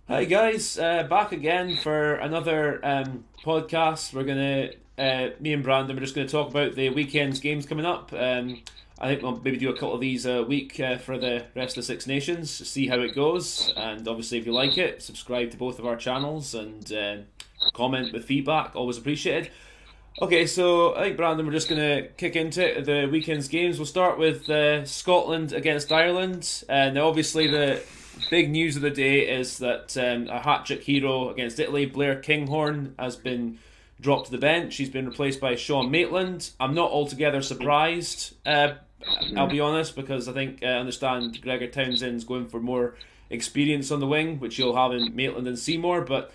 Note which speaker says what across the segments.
Speaker 1: Hi guys, back again for another podcast. We're gonna, me and Brandon, we're just gonna talk about the weekend's games coming up. I think we'll maybe do a couple of these a week for the rest of the Six Nations, see how it goes. And obviously, if you like it, subscribe to both of our channels and comment with feedback. Always appreciated. Okay, so I think Brandon, we're just gonna kick into it. The weekend's games. We'll start with Scotland against Ireland. Now, obviously, the big news of the day is that a hat-trick hero against Italy, Blair Kinghorn, has been dropped to the bench. He's been replaced by Sean Maitland. I'm not altogether surprised, I'll be honest, because I think I understand Gregor Townsend's going for more experience on the wing, which you'll have in Maitland and Seymour. But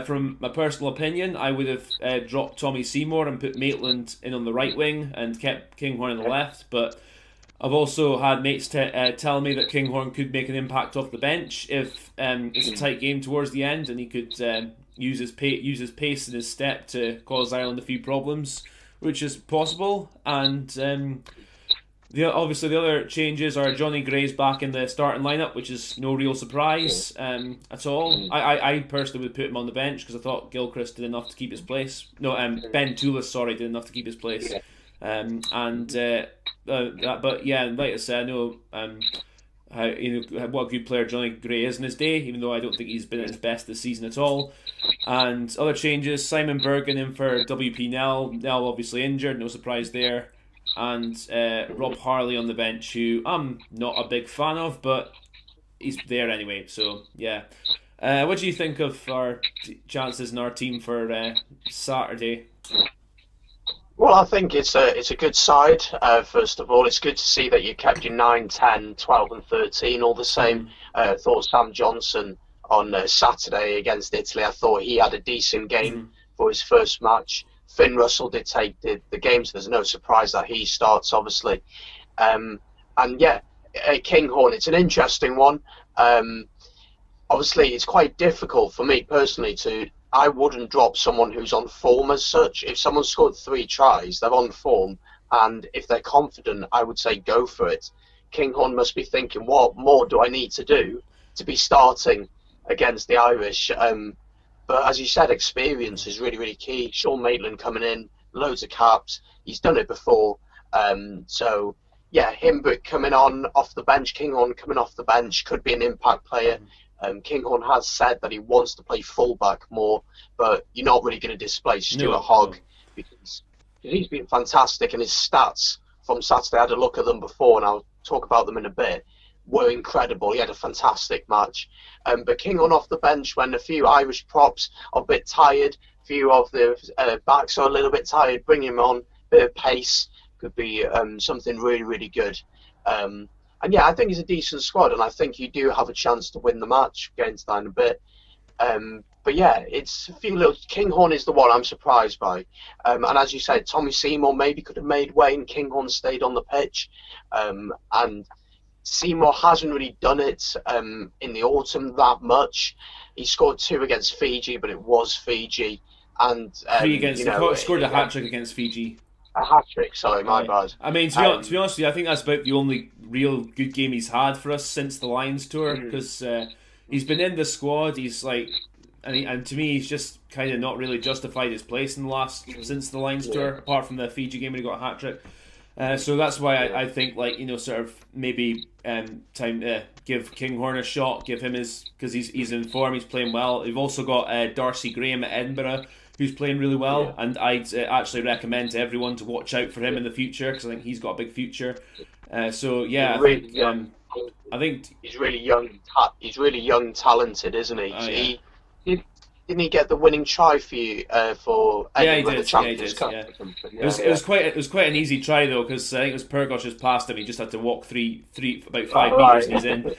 Speaker 1: from my personal opinion, I would have dropped Tommy Seymour and put Maitland in on the right wing and kept Kinghorn on the left. But I've also had mates tell me that Kinghorn could make an impact off the bench if it's a tight game towards the end, and he could use his pace and his step to cause Ireland a few problems, which is possible. And obviously the other changes are Johnny Gray's back in the starting lineup, which is no real surprise at all. I personally would put him on the bench because I thought Gilchrist did enough to keep his place. No, Ben Toulis, sorry, did enough to keep his place. But yeah, like I said, I know what a good player Johnny Gray is in his day, even though I don't think he's been at his best this season at all. And other changes: Simon Bergen in for WP Nell. Nell obviously injured, no surprise there. And Rob Harley on the bench, who I'm not a big fan of, but he's there anyway. So yeah, what do you think of our chances in our team for Saturday?
Speaker 2: Well, I think it's a good side. First of all, it's good to see that you kept your 9, 10, 12, and 13 all the same. I thought Sam Johnson on Saturday against Italy, I thought he had a decent game for his first match. Finn Russell did take the game, so there's no surprise that he starts, obviously. And yeah, Kinghorn, it's an interesting one. Obviously, it's quite difficult for me personally to. I wouldn't drop someone who's on form as such. If someone scored 3 tries, they're on form, and if they're confident, I would say go for it. Kinghorn must be thinking, what more do I need to do to be starting against the Irish? But as you said, experience is really, really key. Sean Maitland coming in, loads of caps. He's done it before. So, yeah, him coming on off the bench, Kinghorn coming off the bench could be an impact player. Kinghorn has said that he wants to play fullback more, but you're not really going to displace Stuart Hogg because he's been fantastic, and his stats from Saturday, I had a look at them before, and I'll talk about them in a bit, were incredible. He had a fantastic match. But Kinghorn off the bench when a few Irish props are a bit tired, a few of the backs are a little bit tired, bring him on, bit of pace, could be something really, really good. And yeah, I think it's a decent squad, and I think you do have a chance to win the match. Against that in a bit. But yeah, it's a few little. Kinghorn is the one I'm surprised by. And as you said, Tommy Seymour maybe could have made way, and Kinghorn stayed on the pitch. And Seymour hasn't really done it in the autumn that much. He scored 2 against Fiji, but it was Fiji. And
Speaker 1: 3 against. Scored a hat trick against Fiji.
Speaker 2: A hat trick, sorry, my bad.
Speaker 1: I mean, to be honest with you, I think that's about the only real good game he's had for us since the Lions tour, because he's been in the squad. He's like, and to me, he's just kind of not really justified his place in the last since the Lions tour, apart from the Fiji game when he got a hat trick. So that's why I think, like, sort of maybe time to give Kinghorn a shot, give him his, because he's in form, he's playing well. We've also got Darcy Graham at Edinburgh, who's playing really well, and I'd actually recommend to everyone to watch out for him in the future, because I think he's got a big future. So yeah, I think
Speaker 2: he's really young. He's really young, talented, isn't he? Didn't he get the winning try for you for the Champions Cup?
Speaker 1: Yeah. It was quite an easy try though, because I think it was Pergosh just passed him. He just had to walk about 5 meters and he's in.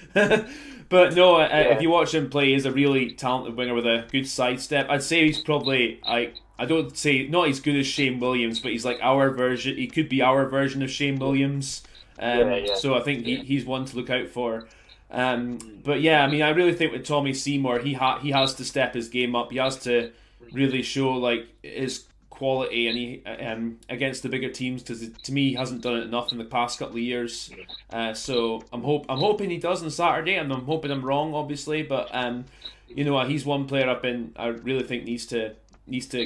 Speaker 1: But no, if you watch him play, he's a really talented winger with a good sidestep. I'd say he's probably I don't say not as good as Shane Williams, but he's like our version. He could be our version of Shane Williams. So I think he's one to look out for. But yeah, I mean, I really think with Tommy Seymour, he has to step his game up. He has to really show like his quality and he against the bigger teams, because to me he hasn't done it enough in the past couple of years. So I'm hoping he does on Saturday, and I'm hoping I'm wrong, obviously. But he's one player I really think needs to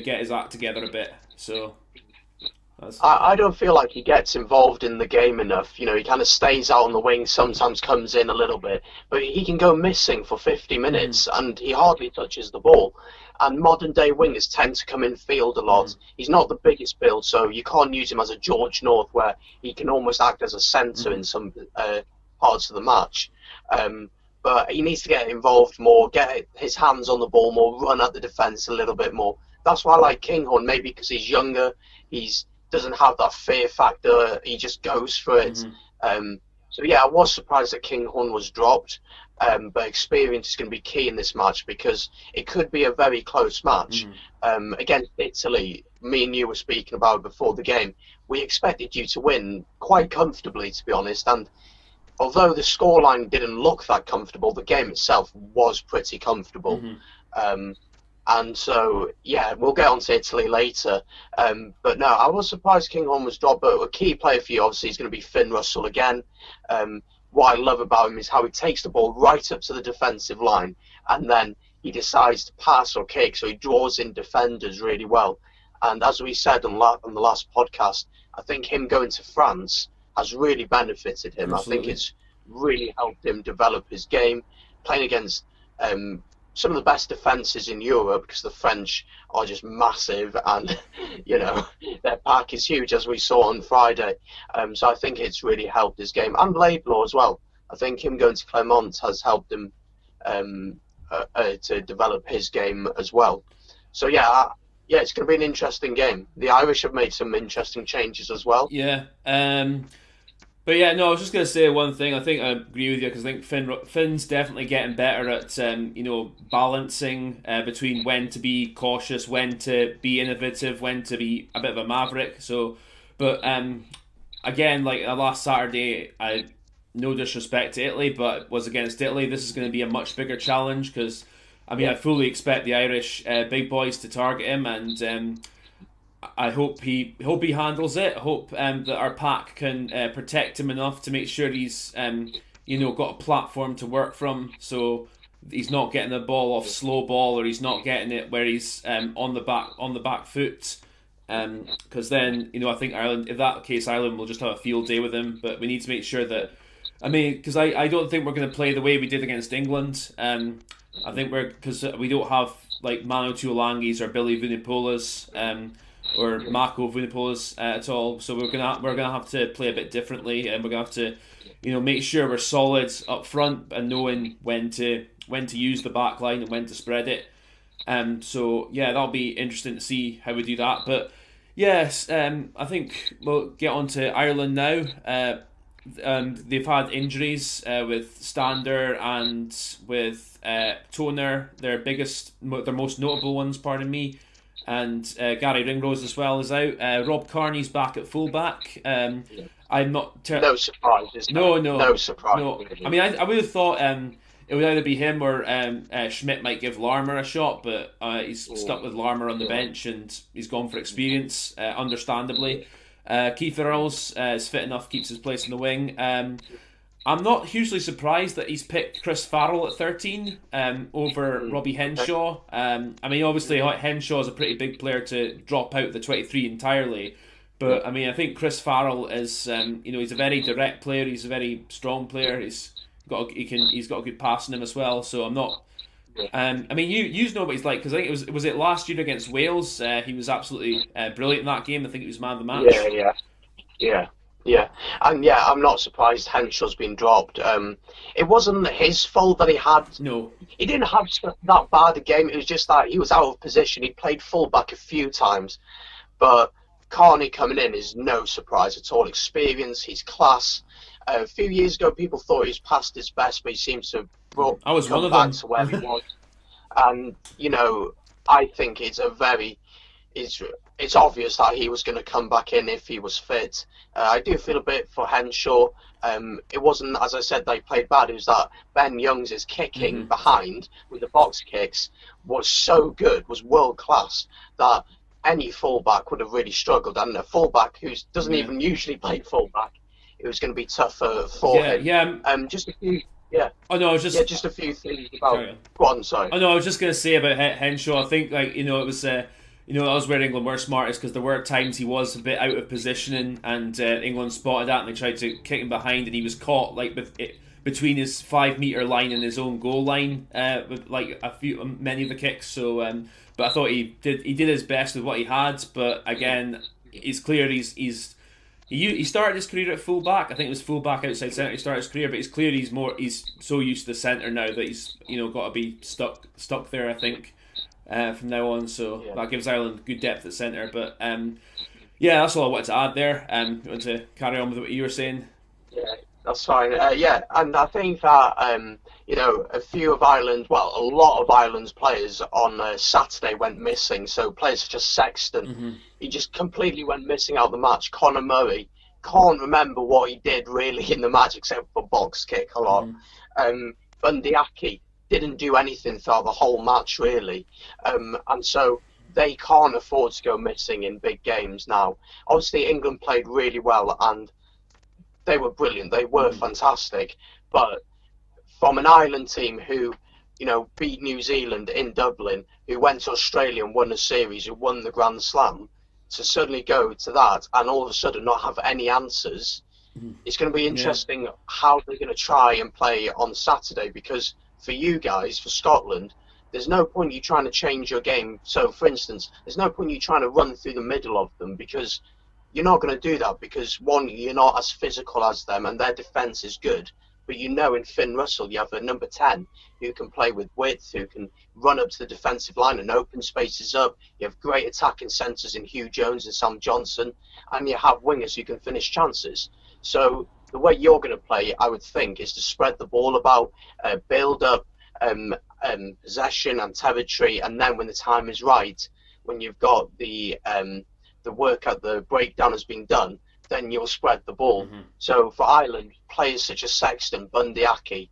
Speaker 1: get his act together a bit. So.
Speaker 2: I don't feel like he gets involved in the game enough. He kind of stays out on the wing, sometimes comes in a little bit, but he can go missing for 50 minutes and he hardly touches the ball. And modern day wingers tend to come in field a lot. He's not the biggest build, so you can't use him as a George North where he can almost act as a centre in some parts of the match. But he needs to get involved more, get his hands on the ball more, run at the defence a little bit more. That's why I like Kinghorn, maybe because he's younger, doesn't have that fear factor, he just goes for it. So yeah, I was surprised that Kinghorn was dropped, but experience is going to be key in this match because it could be a very close match. Against Italy, me and you were speaking about before the game, we expected you to win quite comfortably, to be honest, and although the scoreline didn't look that comfortable, the game itself was pretty comfortable. And so, yeah, we'll get on to Italy later. But no, I was surprised Kinghorn was dropped, but a key player for you, obviously, is going to be Finn Russell again. What I love about him is how he takes the ball right up to the defensive line, and then he decides to pass or kick, so he draws in defenders really well. And as we said on the last podcast, I think him going to France has really benefited him. Absolutely. I think it's really helped him develop his game, playing against some of the best defences in Europe, because the French are just massive and, their pack is huge, as we saw on Friday. So I think it's really helped his game. And Laidlaw as well. I think him going to Clermont has helped him to develop his game as well. So yeah, it's going to be an interesting game. The Irish have made some interesting changes as well.
Speaker 1: Yeah. But yeah, no, I was just going to say one thing. I think I agree with you because I think Finn's definitely getting better at balancing between when to be cautious, when to be innovative, when to be a bit of a maverick. So, but again, like last Saturday, no disrespect to Italy, but was against Italy. This is going to be a much bigger challenge because I fully expect the Irish big boys to target him, and I hope he handles it. I hope that our pack can protect him enough to make sure he's got a platform to work from, so he's not getting the ball off slow ball, or he's not getting it where he's on the back foot. Because then I think Ireland, if that case, Ireland will just have a field day with him. But we need to make sure that because I don't think we're going to play the way we did against England. I think because we don't have like Manu Tuolangis or Billy Vunipolas. Or Mako Vunipolas at all, so we're gonna have to play a bit differently, and we're gonna have to, make sure we're solid up front and knowing when to use the back line and when to spread it. So yeah, that'll be interesting to see how we do that. But yes, I think we'll get on to Ireland now. They've had injuries with Stander and with Toner, their most notable ones, pardon me. And Gary Ringrose as well is out. Rob Carney's back at fullback. I'm not...
Speaker 2: No surprise, is there? No surprise.
Speaker 1: No. I would have thought it would either be him or Schmidt might give Larmour a shot, but he's stuck with Larmour on the bench and he's gone for experience, understandably. Keith Earls is fit enough, keeps his place in the wing. I'm not hugely surprised that he's picked Chris Farrell at 13 over Robbie Henshaw. Obviously Henshaw is a pretty big player to drop out the 23 entirely, but I think Chris Farrell is he's a very direct player. He's a very strong player. He's got a good pass in him as well. So I'm not. You know what he's like because I think it was last year against Wales. He was absolutely brilliant in that game. I think he was man of the match.
Speaker 2: Yeah, and I'm not surprised Henshaw's been dropped. It wasn't his fault that he didn't have that bad a game. It was just that he was out of position. He played fullback a few times, but Carney coming in is no surprise at all. Experience, he's class. A few years ago, people thought he was past his best, but he seems to have come back to where he was. And I think it's obvious that he was going to come back in if he was fit. I do feel a bit for Henshaw. It wasn't, as I said, they played bad. It was that Ben Youngs' kicking behind with the box kicks was so good, was world class, that any fullback would have really struggled, and a fullback who doesn't
Speaker 1: Yeah.
Speaker 2: even usually play fullback, it was going to be tougher for
Speaker 1: Yeah,
Speaker 2: him.
Speaker 1: yeah.
Speaker 2: Just a few, yeah,
Speaker 1: Oh no, I was
Speaker 2: yeah,
Speaker 1: just
Speaker 2: just a few things about.
Speaker 1: carry on.
Speaker 2: Go on, sorry.
Speaker 1: Oh no, I was just gonna say about Henshaw. I think like it was that was where England were smartest because there were times he was a bit out of positioning and England spotted that and they tried to kick him behind and he was caught like between his 5 meter line and his own goal line with like many of the kicks. So, but I thought he did his best with what he had. But again, it's clear he started his career at fullback. I think it was fullback outside centre. He started his career, but it's clear he's so used to the centre now that he's got to be stuck there. I think from now on, so
Speaker 2: Yeah.
Speaker 1: that gives Ireland good depth at centre. But yeah, that's all I wanted to add there. You want to carry on with what you were saying?
Speaker 2: Yeah, that's fine. Yeah, and I think that a few of Ireland, well, a lot of Ireland's players on Saturday went missing. So players such as Sexton, he just completely went missing out of the match. Conor Murray can't remember what he did really in the match except for box kick a lot. Bundyaki didn't do anything throughout the whole match really, and so they can't afford to go missing in big games now. Obviously, England played really well and they were brilliant. They were fantastic. But from an Ireland team who, beat New Zealand in Dublin, who went to Australia and won a series, who won the Grand Slam, to suddenly go to that and all of a sudden not have any answers, it's going to be interesting how they're going to try and play on Saturday. Because for you guys, for Scotland, there's no point you trying to change your game. So, for instance, there's no point you trying to run through the middle of them because you're not going to do that because, one, you're not as physical as them and their defence is good. But in Finn Russell, you have a number 10 who can play with width, who can run up to the defensive line and open spaces up. You have great attacking centres in Hugh Jones and Sam Johnson. And you have wingers who can finish chances. So the way you're going to play, I would think, is to spread the ball about, build up possession and territory. And then when the time is right, when you've got the work at the breakdown has been done, then you'll spread the ball. So for Ireland, players such as Sexton, Bundyaki,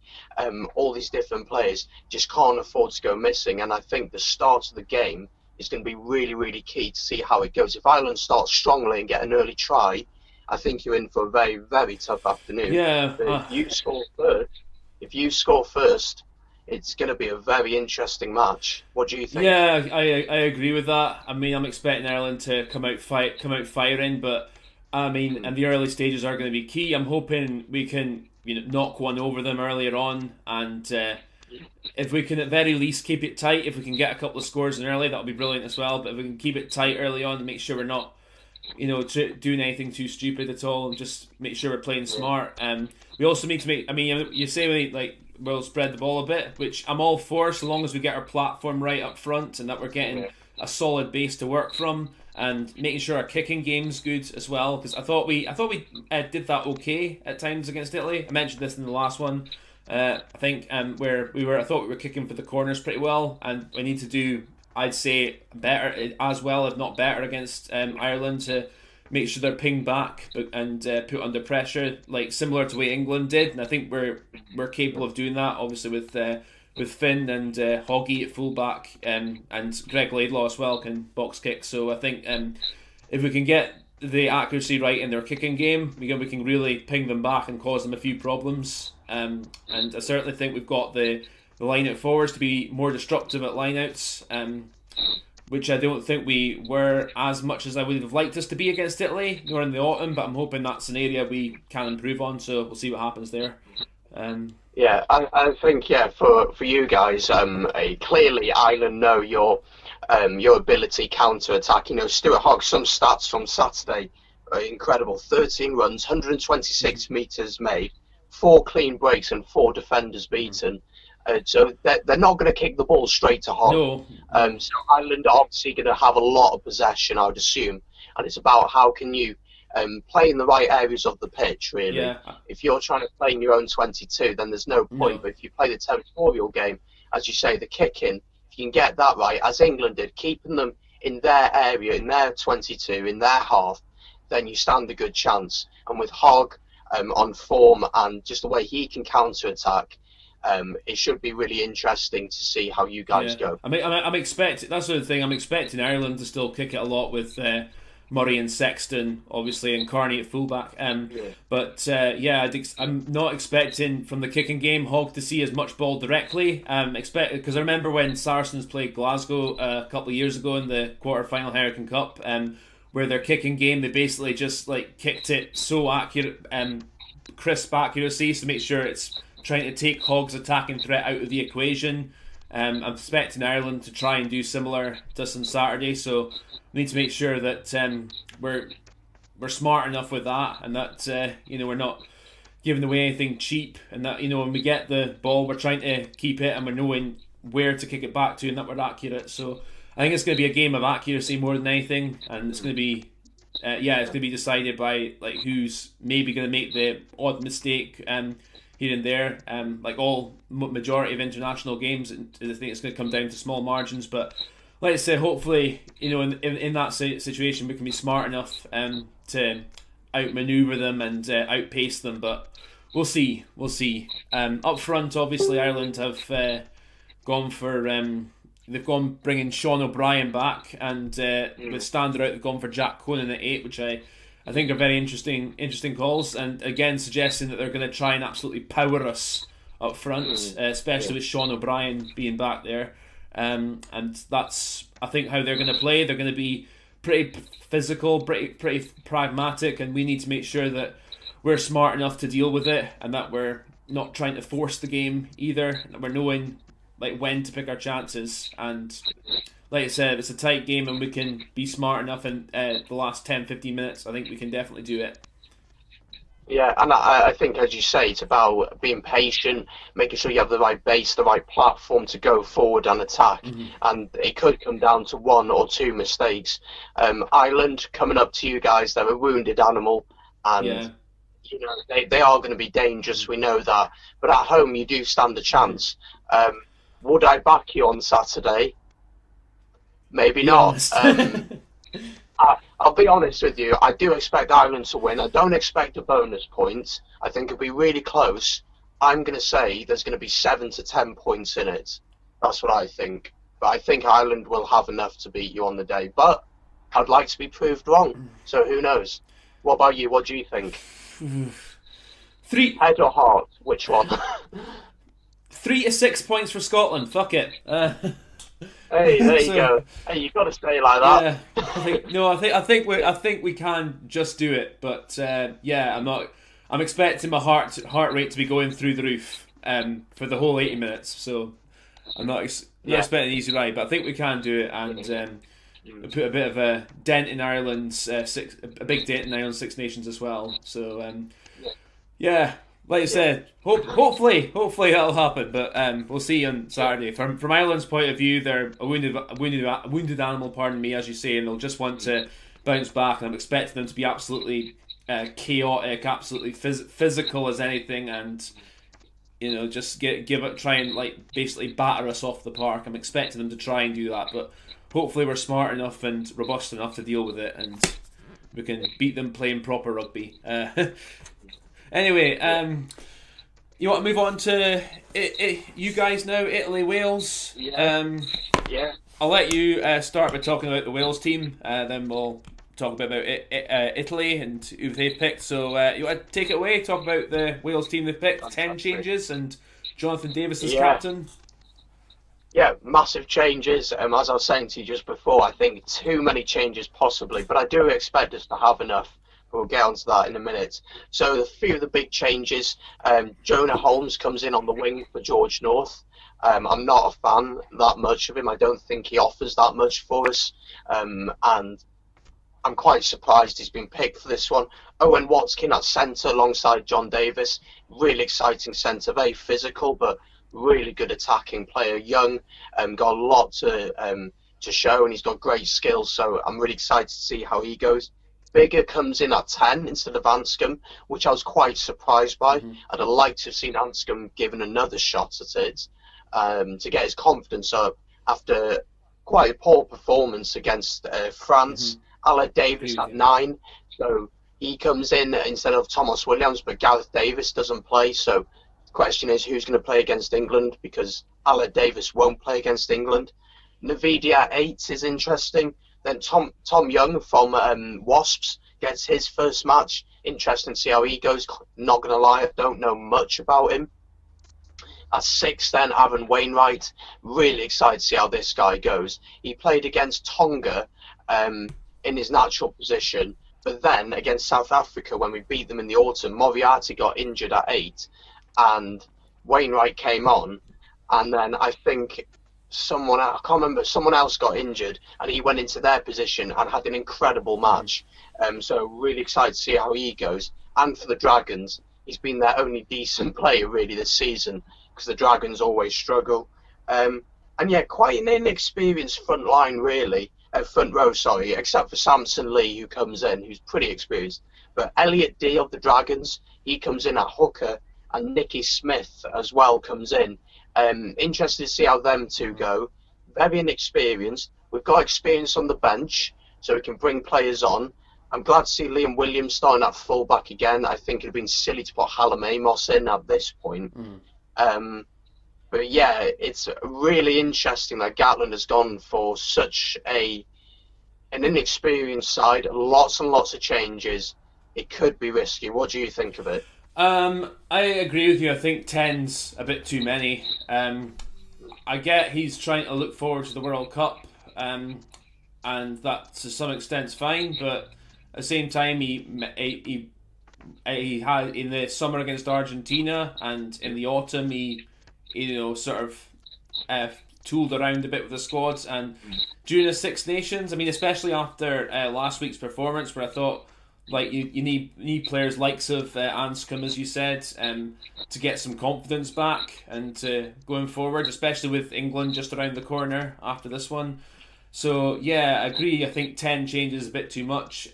Speaker 2: all these different players just can't afford to go missing. And I think the start of the game is going to be really, really key to see how it goes. If Ireland starts strongly and get an early try, I think you're in for a very, very tough afternoon.
Speaker 1: Yeah.
Speaker 2: But if you score first, it's going to be a very interesting match. What do you think?
Speaker 1: Yeah, I agree with that. I mean, I'm expecting Ireland to come out firing, but I mean, and the early stages are going to be key. I'm hoping we can knock one over them earlier on, and if we can at very least keep it tight, if we can get a couple of scores in early, that'll be brilliant as well. But if we can keep it tight early on and make sure we're not doing anything too stupid at all, and just make sure we're playing smart. We also need to make. I mean, you say we'll spread the ball a bit, which I'm all for, so long as we get our platform right up front and that we're getting a solid base to work from, and making sure our kicking game's good as well. Because I thought we did that okay at times against Italy. I mentioned this in the last one. I think where I thought we were kicking for the corners pretty well, and we need to do, I'd say, better as well, if not better, against Ireland to make sure they're pinged back and put under pressure, like similar to the way England did. And I think we're capable of doing that. Obviously with Finn and Hoggy at fullback, and Greg Laidlaw as well can box kick. So I think if we can get the accuracy right in their kicking game, we can really ping them back and cause them a few problems. And I certainly think we've got the line out forwards to be more destructive at lineouts, which I don't think we were as much as I would have liked us to be against Italy, nor in the autumn, but I'm hoping that's an area we can improve on, so we'll see what happens there.
Speaker 2: Yeah, I think, for you guys, clearly Ireland know your ability counter-attack. Stuart Hogg, some stats from Saturday are incredible. 13 runs, 126 metres made, 4 clean breaks and 4 defenders beaten. So they're not going to kick the ball straight to Hogg.
Speaker 1: No.
Speaker 2: So Ireland are obviously going to have a lot of possession, I would assume. And it's about how can you play in the right areas of the pitch, really.
Speaker 1: Yeah.
Speaker 2: If you're trying to play in your own 22, then there's no point.
Speaker 1: No.
Speaker 2: But if you play the territorial game, as you say, the kicking, if you can get that right, as England did, keeping them in their area, in their 22, in their half, then you stand a good chance. And with Hogg on form and just the way he can counter-attack, It should be really interesting to see how you guys go.
Speaker 1: I'm expecting, that's the thing, I'm expecting Ireland to still kick it a lot with Murray and Sexton, obviously, and Carney at fullback. But I'm not expecting from the kicking game Hogg to see as much ball directly. Because I remember when Saracens played Glasgow a couple of years ago in the quarter-final Hurricane Cup, where their kicking game, they basically just like kicked it so accurate, crisp accuracy to make sure it's trying to take Hogg's attacking threat out of the equation. I'm expecting Ireland to try and do similar to us on Saturday, so we need to make sure that we're smart enough with that, and that we're not giving away anything cheap, and that when we get the ball, we're trying to keep it, and we're knowing where to kick it back to, and that we're accurate. So I think it's going to be a game of accuracy more than anything, and it's going to be it's going to be decided by like who's maybe going to make the odd mistake here and there. Like all majority of international games, I think it's going to come down to small margins, but like I said, hopefully, in that situation, we can be smart enough to outmaneuver them and outpace them. But we'll see. Up front, obviously, Ireland have gone for they've gone bringing Sean O'Brien back, and with standard out, they've gone for Jack Conan at 8, which I think are very interesting calls. And again, suggesting that they're going to try and absolutely power us up front, especially with Sean O'Brien being back there. And that's, I think, how they're going to play. They're going to be pretty physical, pretty pragmatic, and we need to make sure that we're smart enough to deal with it, and that we're not trying to force the game either. That we're knowing like when to pick our chances. And like I said, if it's a tight game and we can be smart enough in the last 10-15 minutes, I think we can definitely do it.
Speaker 2: Yeah, and I think, as you say, it's about being patient, making sure you have the right base, the right platform to go forward and attack. And it could come down to one or two mistakes. Ireland, coming up to you guys, they're a wounded animal, and they are going to be dangerous, we know that. But at home, you do stand a chance. Would I back you on Saturday? Maybe not. I'll be honest with you, I do expect Ireland to win. I don't expect a bonus point. I think it'll be really close. I'm going to say there's going to be 7 to 10 points in it. That's what I think. But I think Ireland will have enough to beat you on the day. But I'd like to be proved wrong. So who knows? What about you? What do you think?
Speaker 1: 3
Speaker 2: Head or heart? Which one?
Speaker 1: 3 to 6 points for Scotland. Fuck it.
Speaker 2: Hey, there you go. Hey, you've got to stay like that.
Speaker 1: Yeah, I think we can just do it. But I'm expecting my heart rate to be going through the roof for the whole 80 minutes. So I'm not expecting an easy ride, but I think we can do it and put a bit of a dent in Ireland's a big dent in Ireland's Six Nations as well. So like I said, hopefully that'll happen, but we'll see on Saturday. From Ireland's point of view, they're a wounded animal, pardon me, as you say, and they'll just want to bounce back. And I'm expecting them to be absolutely chaotic, absolutely physical as anything, and just try and like basically batter us off the park. I'm expecting them to try and do that, but hopefully we're smart enough and robust enough to deal with it, and we can beat them playing proper rugby. Anyway, you want to move on to you guys now, Italy, Wales? I'll let you start by talking about the Wales team, then we'll talk a bit about Italy and who they've picked. So you want to take it away, talk about the Wales team they've picked. Fantastic. 10 changes and Jonathan Davis as captain.
Speaker 2: Yeah, massive changes. As I was saying to you just before, I think too many changes possibly, but I do expect us to have enough. We'll get onto that in a minute. So a few of the big changes. Jonah Holmes comes in on the wing for George North. I'm not a fan that much of him. I don't think he offers that much for us. And I'm quite surprised he's been picked for this one. Owen Watkin at centre alongside John Davis. Really exciting centre, very physical, but really good attacking player. Young, got a lot to show, and he's got great skills. So I'm really excited to see how he goes. Bigger comes in at 10 instead of Anscombe, which I was quite surprised by. I'd have liked to have seen Anscombe given another shot at it to get his confidence up after quite a poor performance against France. Aled Davis at 9, so he comes in instead of Thomas Williams, but Gareth Davis doesn't play, so Question is who's going to play against England, because Aled Davis won't play against England. Navidi at 8 is interesting. Then Tom Young from Wasps gets his first match. Interesting to see how he goes. Not going to lie, I don't know much about him. At 6, then, Aaron Wainwright. Really excited to see how this guy goes. He played against Tonga in his natural position, but then against South Africa, when we beat them in the autumn, Moriarty got injured at 8, and Wainwright came on, and then I think someone else got injured, and he went into their position and had an incredible match. So really excited to see how he goes. And for the Dragons, he's been their only decent player really this season, because the Dragons always struggle. And yeah, quite an inexperienced front line really, front row, sorry, except for Samson Lee, who comes in, who's pretty experienced. But Elliot D of the Dragons, he comes in at hooker, and Nicky Smith as well comes in. Interested to see how them two go. Very inexperienced. We've got experience on the bench, so we can bring players on. I'm glad to see Liam Williams starting at full-back again. I think it would have been silly to put Hallam Amos in at this point. But yeah, it's really interesting that Gatland has gone for such an inexperienced side. Lots and lots of changes. It could be risky. What do you think of it?
Speaker 1: I agree with you. I think 10's a bit too many. I get he's trying to look forward to the World Cup, and that to some extent is fine. But at the same time, he had in the summer against Argentina, and in the autumn he sort of tooled around a bit with the squads. And during the Six Nations, I mean, especially after last week's performance, where I thought, like, you need players likes of Anscombe, as you said, to get some confidence back and going forward, especially with England just around the corner after this one. So yeah, I agree. I think 10 changes a bit too much.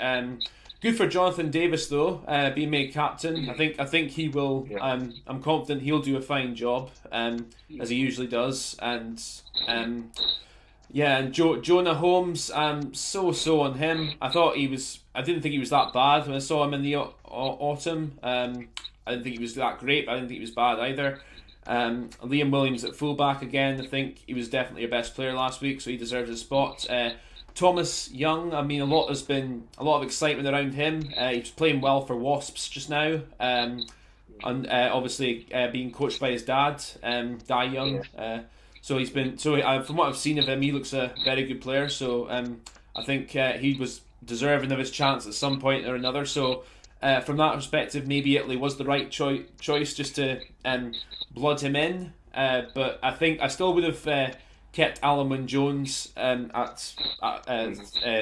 Speaker 1: Good for Jonathan Davis though, being made captain. I think he will. I'm confident he'll do a fine job, as he usually does. And yeah, and Jonah Holmes, so on him. I didn't think he was that bad when I saw him in the autumn. I didn't think he was that great, but I didn't think he was bad either. Liam Williams at fullback again. I think he was definitely our best player last week, so he deserves a spot. Thomas Young, I mean, there's been a lot of excitement around him. He's playing well for Wasps just now, and obviously being coached by his dad, Dai Young. So he's been. From what I've seen of him, he looks a very good player. So I think he was deserving of his chance at some point or another. So from that perspective, maybe Italy was the right choice just to blood him in. But I think I still would have kept Alan Wynne-Jones at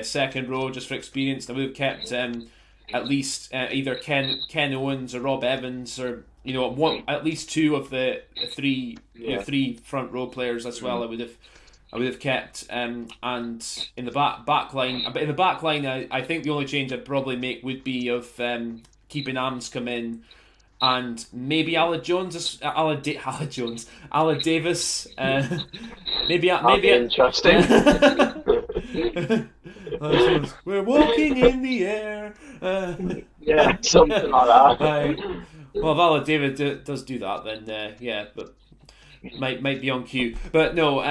Speaker 1: second row just for experience. I would have kept at least either Ken Owens or Rob Evans, or at least two of the three front row players as well. I would have kept, and in the back line. But in the back line, I think the only change I'd probably make would be of keeping Anscombe in, and maybe Aled Davis. Maybe
Speaker 2: interesting.
Speaker 1: We're walking in the air.
Speaker 2: Yeah, something like that.
Speaker 1: Well, if Aled Davis does do that, then yeah, but might be on cue. But no,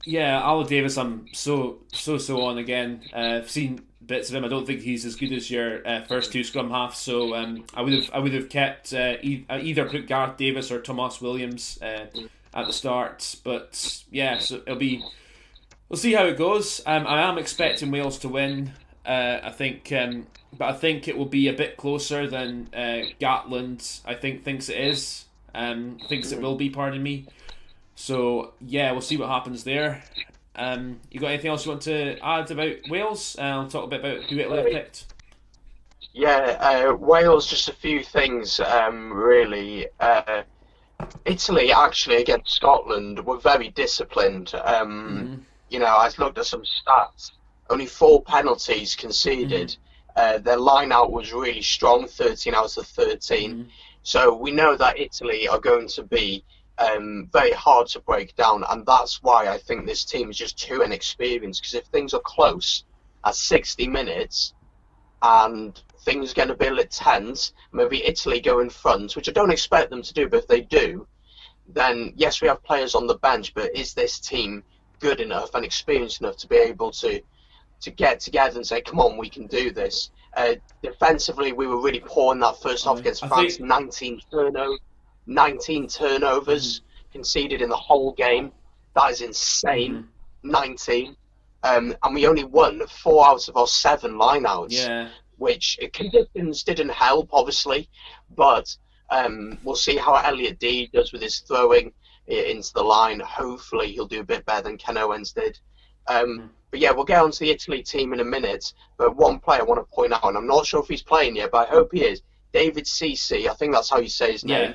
Speaker 1: yeah, Aled Davis, I'm so on again. I've seen bits of him. I don't think he's as good as your first two scrum halves. So I would have kept either put Gareth Davis or Tomas Williams at the start. But yeah, so we'll see how it goes. I am expecting Wales to win. I think, but I think it will be a bit closer than Gatland thinks it is. Thinks it will be. Pardon me. So yeah, we'll see what happens there. You got anything else you want to add about Wales? I'll talk a bit about who Italy have picked.
Speaker 2: Yeah, Wales, just a few things really. Italy actually against Scotland were very disciplined. I looked at some stats. Only 4 penalties conceded. Their line-out was really strong, 13 out of 13. So we know that Italy are going to be very hard to break down, and that's why I think this team is just too inexperienced, because if things are close at 60 minutes and things are going to be a little tense, maybe Italy go in front, which I don't expect them to do, but if they do, then yes, we have players on the bench, but is this team good enough and experienced enough to be able to get together and say, come on, we can do this? Defensively, we were really poor in that first half against France. 19 turnovers conceded in the whole game. That is insane. 19. And we only won 4 out of our 7 lineouts, which conditions didn't help, obviously. But we'll see how Elliot D does with his throwing into the line. Hopefully, he'll do a bit better than Ken Owens did. But yeah, we'll get on to the Italy team in a minute. But one player I want to point out, and I'm not sure if he's playing yet, but I hope he is. David Cece, I think that's how you say his name.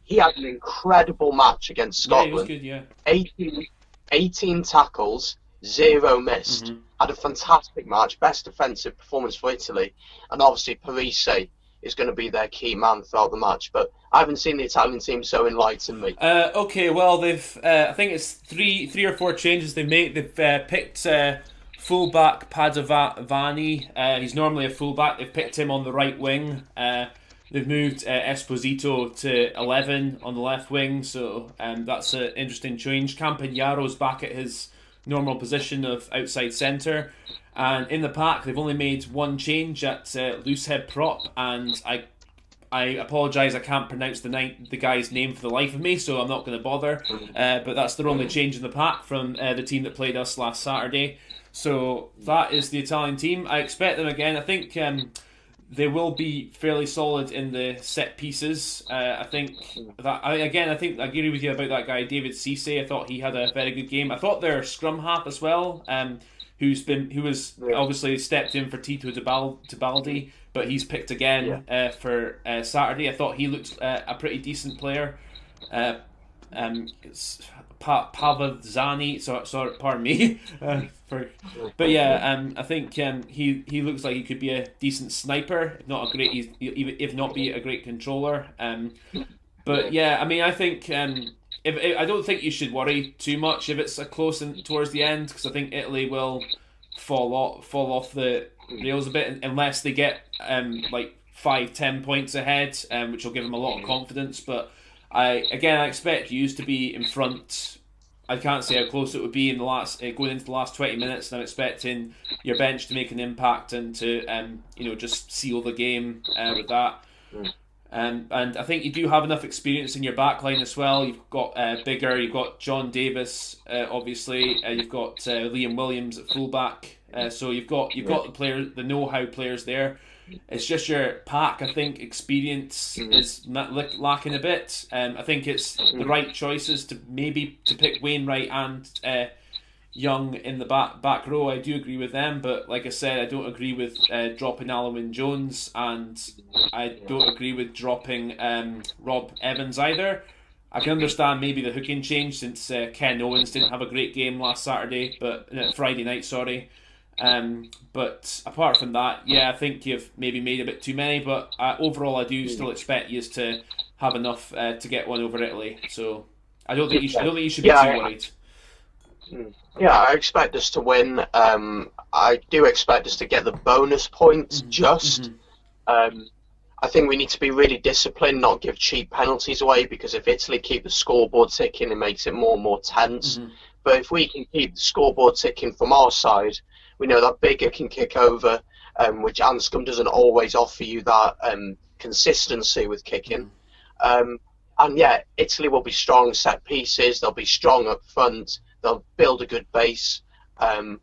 Speaker 2: He had an incredible match against Scotland.
Speaker 1: Yeah, he was good,
Speaker 2: 18 tackles, 0 missed. Had a fantastic match, best defensive performance for Italy. And obviously Parise is going to be their key man throughout the match. But I haven't seen the Italian team, so enlighten me.
Speaker 1: Okay, well, they've I think it's three or four changes they've made. They've picked fullback Padovani. He's normally a fullback. They've picked him on the right wing. They've moved Esposito to 11 on the left wing, so that's an interesting change. Campagnaro's back at his normal position of outside centre. And in the pack, they've only made one change at loose head prop, and I apologise, I can't pronounce the guy's name for the life of me, so I'm not going to bother. But that's their only change in the pack from the team that played us last Saturday. So that is the Italian team. I expect them again. I think they will be fairly solid in the set pieces. I think I agree with you about that guy, David Cisse. I thought he had a very good game. I thought their scrum half as well, who was obviously stepped in for Tito Tebaldi, but he's picked again for Saturday. I thought he looked a pretty decent player. Pavazzani, sorry, pardon me. I think he looks like he could be a decent sniper, if not be a great controller. But yeah, I mean, I think I don't think you should worry too much if it's a close towards the end, because I think Italy will fall off the rails a bit unless they get like 5-10 points ahead, which will give them a lot of confidence. But I expect you to be in front. I can't say how close it would be in the last going into the last 20 minutes, and I'm expecting your bench to make an impact and to just seal the game with that. And I think you do have enough experience in your backline as well. You've got Bigger, you've got John Davis, obviously. You've got Liam Williams at fullback. So you've got the players, the know-how players there. It's just your pack, I think, experience is lacking a bit. I think it's the right choices to pick Wainwright and Young in the back row. I do agree with them, but like I said, I don't agree with dropping Alwyn Jones, and I don't agree with dropping Rob Evans either. I can understand maybe the hooking change since Ken Owens didn't have a great game last Friday night, sorry. But apart from that, I think you've maybe made a bit too many, but overall I do still expect you to have enough to get one over Italy. So I don't think you should be too worried.
Speaker 2: Yeah, I expect us to win. I do expect us to get the bonus points just. I think we need to be really disciplined, not give cheap penalties away, because if Italy keep the scoreboard ticking, it makes it more and more tense. But if we can keep the scoreboard ticking from our side, we know that Bigger can kick over, which Anscombe doesn't always offer you that consistency with kicking. And yeah, Italy will be strong set pieces, they'll be strong up front, they'll build a good base. And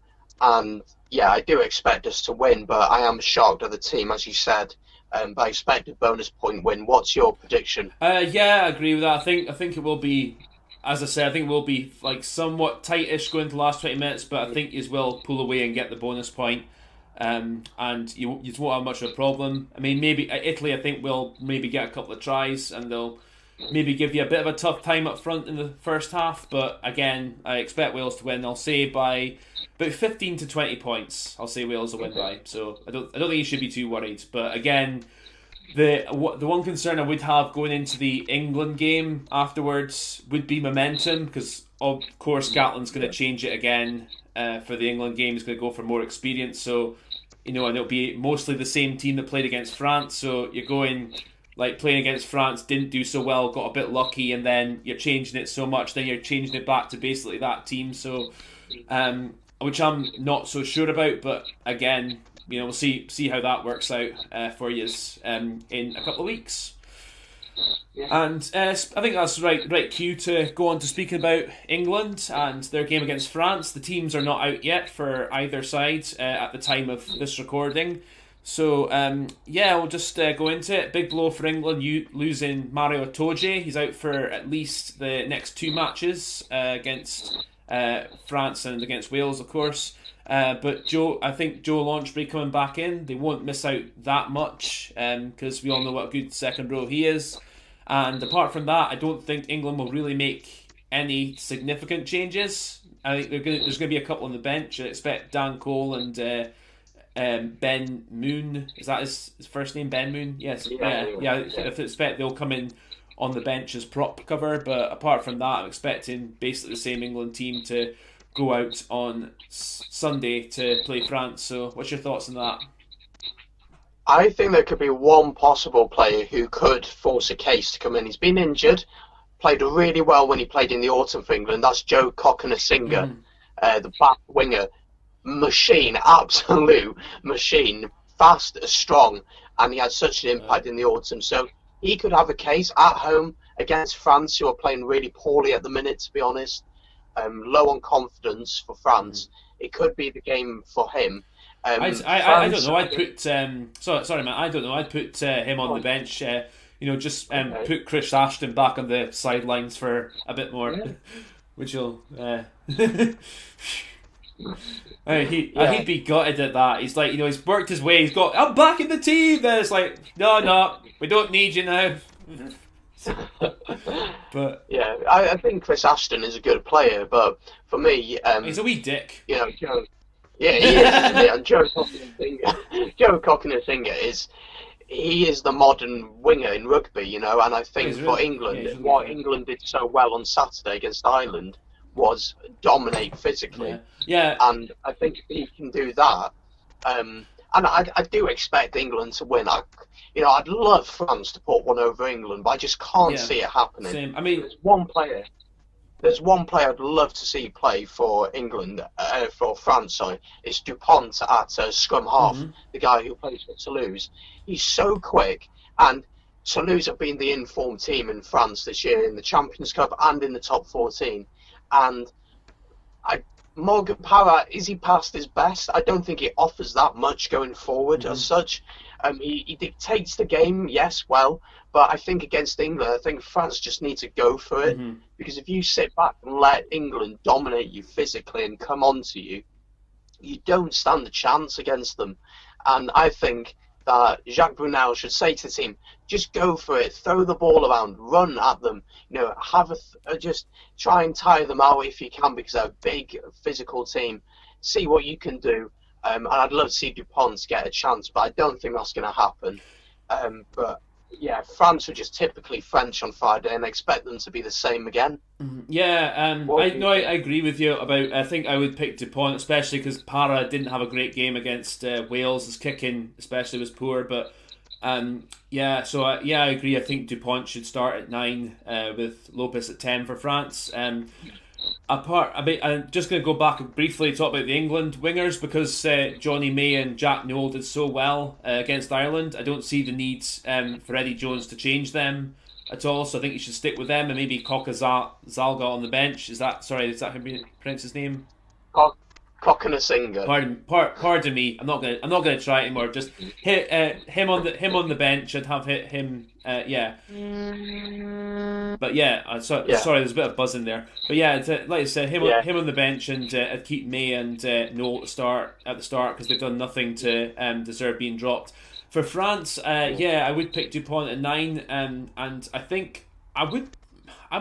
Speaker 2: yeah, I do expect us to win, but I am shocked at the team, as you said. But I expect a bonus point win. What's your prediction?
Speaker 1: Yeah, I agree with that. I think it will be, as I said, I think it will be like somewhat tightish going to the last 20 minutes, but I think you will pull away and get the bonus point. And you won't have much of a problem. I mean, maybe Italy, I think, will maybe get a couple of tries, and they'll maybe give you a bit of a tough time up front in the first half. But again, I expect Wales to win. I'll say by about 15 to 20 points. I'll say Wales will win by. So I don't think you should be too worried. But again, the one concern I would have going into the England game afterwards would be momentum, because of course Gatland's going to change it again for the England game. He's going to go for more experience. So and it'll be mostly the same team that played against France. So you're going like playing against France, didn't do so well, got a bit lucky, and then you're changing it so much, then you're changing it back to basically that team. So, which I'm not so sure about, but again, we'll see how that works out for you in a couple of weeks.
Speaker 2: Yeah.
Speaker 1: And I think that's right cue to go on to speaking about England and their game against France. The teams are not out yet for either side at the time of this recording. So, we'll just go into it. Big blow for England, losing Mario Itoje. He's out for at least the next 2 matches against France and against Wales, of course. But I think Joe Launchbury coming back in, they won't miss out that much because we all know what a good second row he is. And apart from that, I don't think England will really make any significant changes. I think there's going to be a couple on the bench. I expect Dan Cole and Ben Moon. Is that his first name? Ben Moon? Yes. Yeah. I expect they'll come in on the bench as prop cover. But apart from that, I'm expecting basically the same England team to go out on Sunday to play France. So what's your thoughts on that?
Speaker 2: I think there could be one possible player who could force a case to come in. He's been injured, played really well when he played in the autumn for England. That's Joe Cokanasiga, the back winger. Machine, absolute machine, fast, strong, and he had such an impact in the autumn. So he could have a case at home against France, who are playing really poorly at the minute, to be honest. Low on confidence for France. It could be the game for him.
Speaker 1: I don't know. I'd put sorry man. I don't know. I'd put him on the bench. Just put Chris Ashton back on the sidelines for a bit more, which will. He'd be gutted at that. He's like, he's worked his way. He's got. I'm back in the team. Then it's like, no, we don't need you now. But
Speaker 2: yeah, I think Chris Ashton is a good player, but for me,
Speaker 1: he's a wee dick.
Speaker 2: Joe. Yeah, he is. And Joe Cokanasiga is the modern winger in rugby, and I think for England, what England did so well on Saturday against Ireland was dominate physically.
Speaker 1: Yeah.
Speaker 2: And I think if he can do that, and I do expect England to win. I'd love France to put one over England, but I just can't see it happening.
Speaker 1: Same. I mean,
Speaker 2: There's one player I'd love to see play for England, for France, sorry. It's Dupont at scrum half, the guy who plays for Toulouse. He's so quick, and Toulouse have been the informed team in France this year in the Champions Cup and in the top 14. And Morgan Parra, is he past his best? I don't think he offers that much going forward as such. He dictates the game, yes, well, but I think against England, I think France just need to go for it. Because if you sit back and let England dominate you physically and come onto you, you don't stand a chance against them. And I think that Jacques Brunel should say to the team, just go for it, throw the ball around, run at them, just try and tire them out if you can, because they're a big physical team. See what you can do. And I'd love to see Dupont get a chance, but I don't think that's going to happen. But yeah, France were just typically French on Friday, and I expect them to be the same again.
Speaker 1: Yeah, I agree with you about. I think I would pick Dupont, especially because Parra didn't have a great game against Wales. His kicking, especially, was poor. But I agree. I think Dupont should start at 9 with Lopez at 10 for France. I'm just going to go back and briefly talk about the England wingers because Johnny May and Jack Nowell did so well against Ireland. I don't see the need for Eddie Jones to change them at all, so I think he should stick with them and maybe Coca Zalga on the bench. Is that how you pronounce his name?
Speaker 2: Cokanasiga.
Speaker 1: Pardon me. I'm not gonna try it anymore. Just hit him on the bench and have hit him. But sorry, there's a bit of buzz in there. But like I said, him on the bench and keep May and Noel at the start because they've done nothing to deserve being dropped. For France, I would pick Dupont at 9, and I think I'd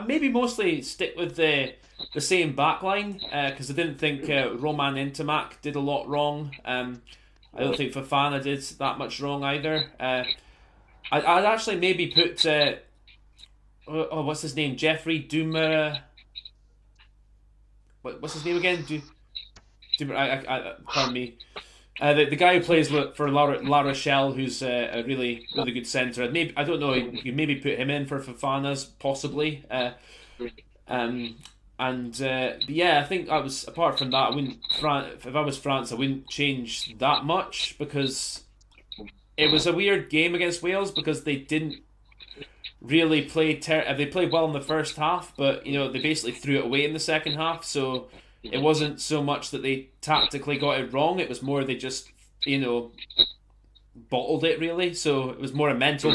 Speaker 1: maybe mostly stick with the same backline because I didn't think Roman Ntamack did a lot wrong. I don't think Fofana did that much wrong either. I'd actually maybe put what's his name? Jeffrey Duma. What's his name again? Pardon me. The guy who plays for La Rochelle, who's a really really good centre. Maybe I don't know. You could maybe put him in for Fofana's possibly. Um, but yeah, I think I was apart from that. I wouldn't if I was France, I wouldn't change that much because it was a weird game against Wales because they didn't really play. They played well in the first half, but they basically threw it away in the second half. So it wasn't so much that they tactically got it wrong. It was more they just bottled it really. So it was more a mental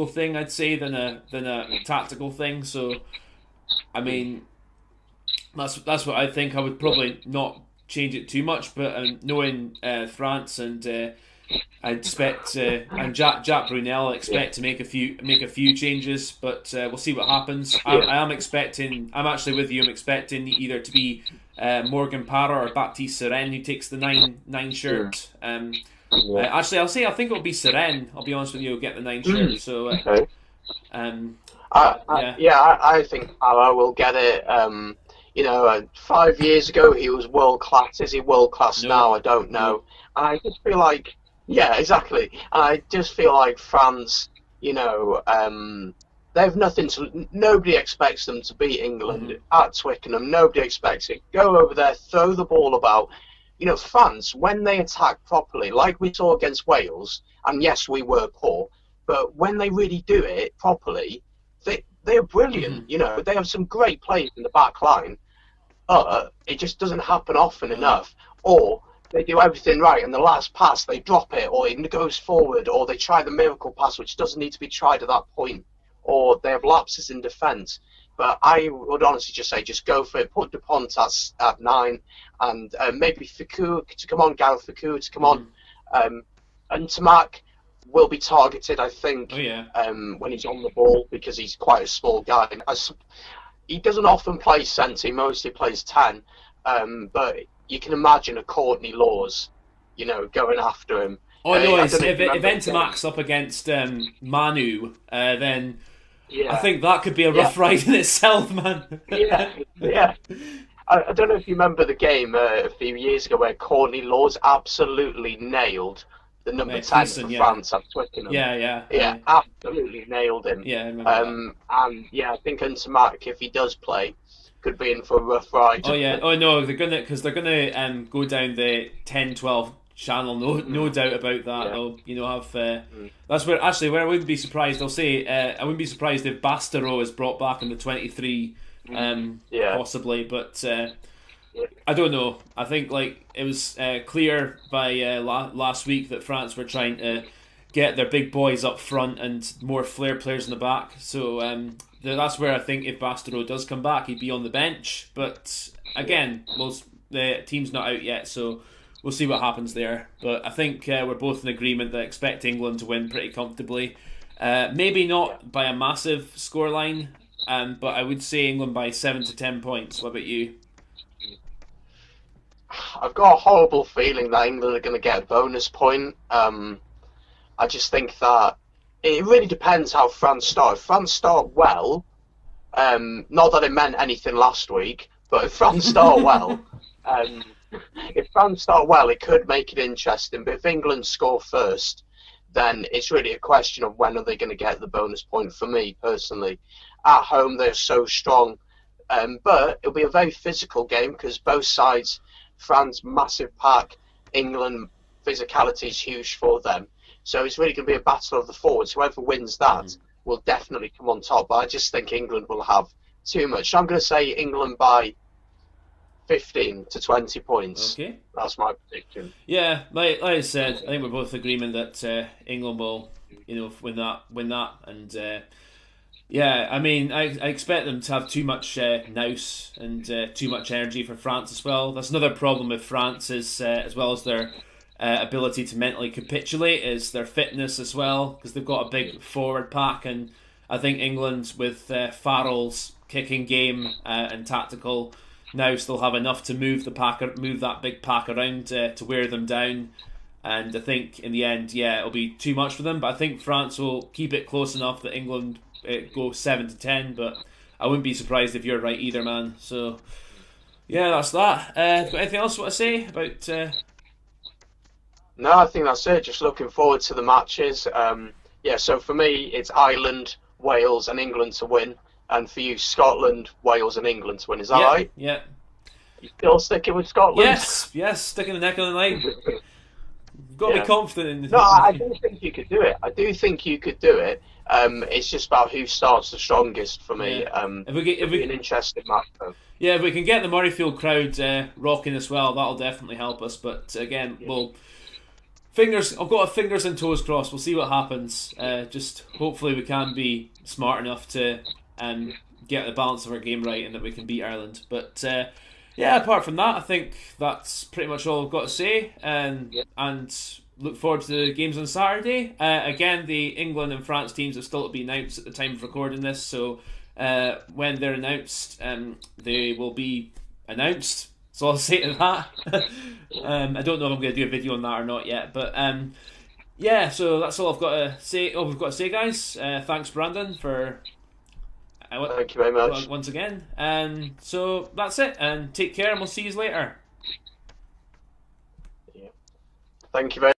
Speaker 1: thing, I'd say than a tactical thing. So I mean, that's what I think. I would probably not change it too much, but knowing France and I expect and Jack Brunel, I expect to make a few changes, but we'll see what happens. I am expecting. I'm actually with you. I'm expecting either to be Morgan Parra or Baptiste Seren who takes the 9 shirt. Actually, I think it'll be Seren. I'll be honest with you. Will get the 9 shirt. So.
Speaker 2: Okay. I think Parra will get it. 5 years ago he was world class. Is he world class now? I don't know. And I just feel like. Yeah, exactly. I just feel like France, they have nothing to. Nobody expects them to beat England at Twickenham. Nobody expects it. Go over there, throw the ball about. France, when they attack properly, like we saw against Wales, and yes, we were poor, but when they really do it properly, they are brilliant. They have some great players in the back line, but it just doesn't happen often enough. Or they do everything right, and the last pass they drop it, or it goes forward, or they try the miracle pass, which doesn't need to be tried at that point, or they have lapses in defence. But I would honestly just say, just go for it. Put Dupont at 9, and maybe Ficou to come on, Gareth Ficou to come on, and Tamak will be targeted, I think, when he's on the ball because he's quite a small guy. He doesn't often play centre; he mostly plays 10, but. You can imagine a Courtney Laws, going after him.
Speaker 1: Oh no! If Ntamac's up against Manu, then I think that could be a rough ride in itself, man.
Speaker 2: yeah. I don't know if you remember the game a few years ago where Courtney Laws absolutely nailed the number 10 for France at Twickenham.
Speaker 1: Yeah,
Speaker 2: absolutely nailed him.
Speaker 1: Yeah, I remember that.
Speaker 2: And I think Ntamack, if he does play, could be in for a rough ride.
Speaker 1: Oh yeah. Oh no, they're gonna go down the 10-12 channel. No doubt about that. They'll have. That's where I wouldn't be surprised. I'll say I wouldn't be surprised if Bastereau is brought back in the 23, possibly. But I don't know. I think it was clear by last week that France were trying to get their big boys up front and more flair players in the back. So. That's where I think if Bastereau does come back, he'd be on the bench. But again, the team's not out yet, so we'll see what happens there. But I think we're both in agreement that expect England to win pretty comfortably. Maybe not by a massive scoreline, but I would say England by 7 to 10 points. What about you?
Speaker 2: I've got a horrible feeling that England are going to get a bonus point. I just think that it really depends how France start. If France start well, not that it meant anything last week, but if France start well, it could make it interesting. But if England score first, then it's really a question of when are they going to get the bonus point. For me personally, at home they're so strong, but it'll be a very physical game because both sides, France massive pack, England physicality is huge for them. So it's really going to be a battle of the forwards. Whoever wins that will definitely come on top. But I just think England will have too much. So I'm going to say England by 15 to 20 points. Okay. That's my prediction.
Speaker 1: Yeah, like I said, I think we're both in agreement that England will, win that. And I mean, I expect them to have too much nous and too much energy for France as well. That's another problem with France is as well as their ability to mentally capitulate is their fitness as well, because they've got a big forward pack, and I think England with Farrell's kicking game and tactical now still have enough to move that big pack around to wear them down. And I think in the end, it'll be too much for them. But I think France will keep it close enough that England go 7 to 10. But I wouldn't be surprised if you're right either, man. So that's that. Got anything else you want to say about?
Speaker 2: No, I think that's it. Just looking forward to the matches. Yeah, so for me, it's Ireland, Wales, and England to win. And for you, Scotland, Wales, and England to win. Is that
Speaker 1: Yeah,
Speaker 2: right?
Speaker 1: yeah.
Speaker 2: You still sticking with Scotland?
Speaker 1: Yes, yes, sticking the neck on the line. You've got to
Speaker 2: Yeah.
Speaker 1: be confident in
Speaker 2: No, I do think you could do it. I do think you could do it. It's just about who starts the strongest for me.
Speaker 1: Yeah. If
Speaker 2: It'll be an
Speaker 1: we
Speaker 2: interesting match, though.
Speaker 1: yeah, if we can get the Murrayfield crowd rocking as well, that'll definitely help us. But again,
Speaker 2: Yeah.
Speaker 1: we'll fingers. I've got our fingers and toes crossed. We'll see what happens. Just hopefully we can be smart enough to get the balance of our game right, and that we can beat Ireland. But yeah, apart from that, I think that's pretty much all I've got to say.
Speaker 2: Yeah.
Speaker 1: And look forward to the games on Saturday. Again, the England and France teams are still to be announced at the time of recording this, so when they're announced, they will be announced. So I'll say to that. I don't know if I'm going to do a video on that or not yet, but yeah. So that's all I've got to say. All we've got to say, guys. Thanks, Brandon, for
Speaker 2: Thank you very much.
Speaker 1: once again. So that's it. And take care, and we'll see you later.
Speaker 2: Yeah. Thank you very